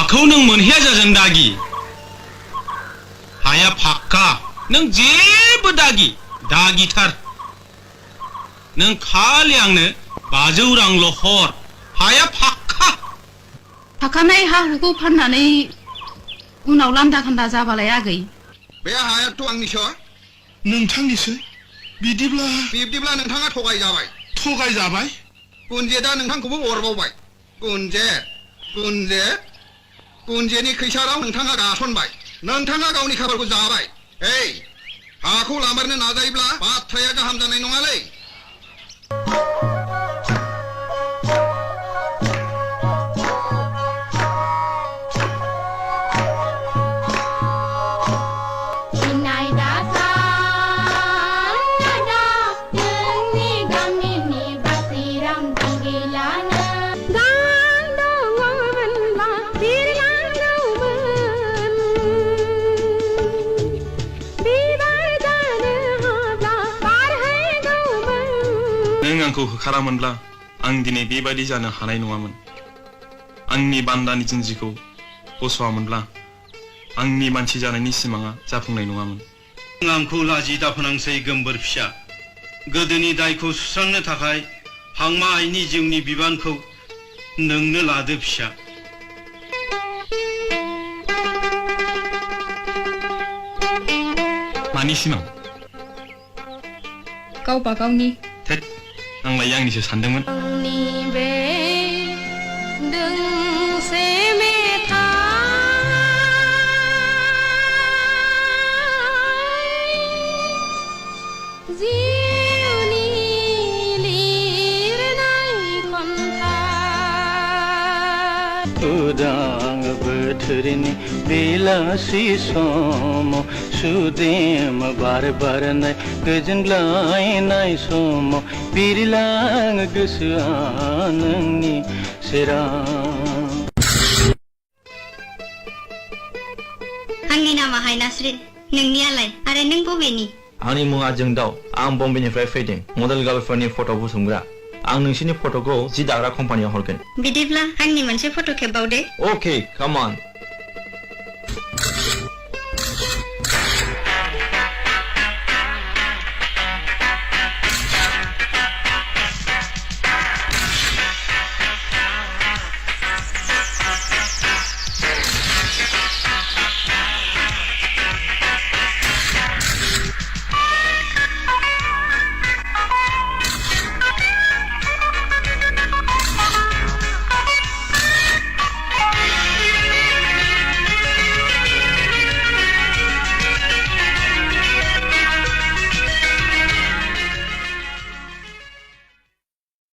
हाखौ नों मोनहैया जागोन दागि हाया फाक्का नों जेबो दागि दागिथार नों खालि आंनो 500 रांल' हर हाया फाक्का थाखानाय हा हुखौ फाननानै उनाव लान्दा खान्दा जाबालाय आगै बे हायाथ' आंनिसो नोंथांनिसो बिब्दिब्ला नोंथाङा थगायजाबाय गुनजेदा नोंथांखौबो अरबावबाय गुनजेनि खैसाराव नोंथाङा गासनबाय नोंथाङा गावनि खाफालखौ जाबाय हाखौ लामारनो नाजायोब्ला बाथ्राया गाहाम जानाय नङालै नों आंखौ होखारामोनब्ला आं दिनै बेबायदि जानो हानाय नङामोन आंनि बान्दानि जिन्जिखौ बस'आमोनब्ला आंनि मानसि जानायनि सिमाङा जाफुंनाय नङामोन आंखौ लाजि दाफोनांसै गोमबोर फिसा गोदोनि दायखौ सुस्रांनो थाखाय हांमा आइनि जिउनि बिबानखौ नोंनो लादो फिसा मानि सिमां गावबा गावनि थेद आंलाय आंनिसो सानदोंमोन उदां बोथोरनि बेलासि समाव सुदेम बार बारनाय गोजोनग्लायनाय समाव बिरलाङो गोसोआ नोंनि सेराव आंनि नामा नासरिन नोंनियालाय आरो नों बबेनि आंनि मुङा जोंदाव आं बम्बेनिफ्राय फैदों मडेल गार्लफोरनि फट' बुथुमग्रा आं नोंसिनि फट'खौ जि दाग्रा कम्पानियाव हरगोन बिदिब्ला आंनि मोनसे फट' खेबबावदे Okay, come on.